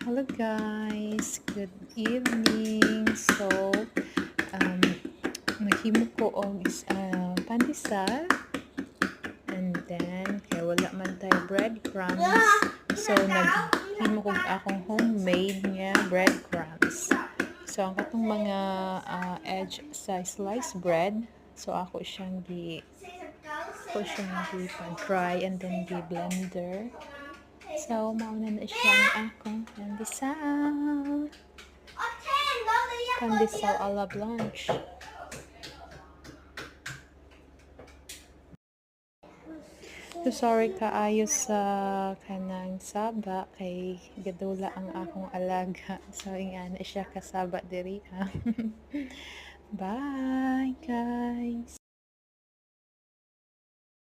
Hello guys, good evening. So, naghimo ko og pandesal, and then kay wala man tayo breadcrumbs. So naghimo ko akong homemade nga breadcrumbs. So ang katong mga edge sa sliced bread, so ako siyang pan-fry and then blender. So, mauna na siya ang akong pandesal. Pandesal a la blanche. So, sorry kaayo sa kanang saba kay gadula ang akong alaga. So, ingana siya kasaba diri. Bye, guys!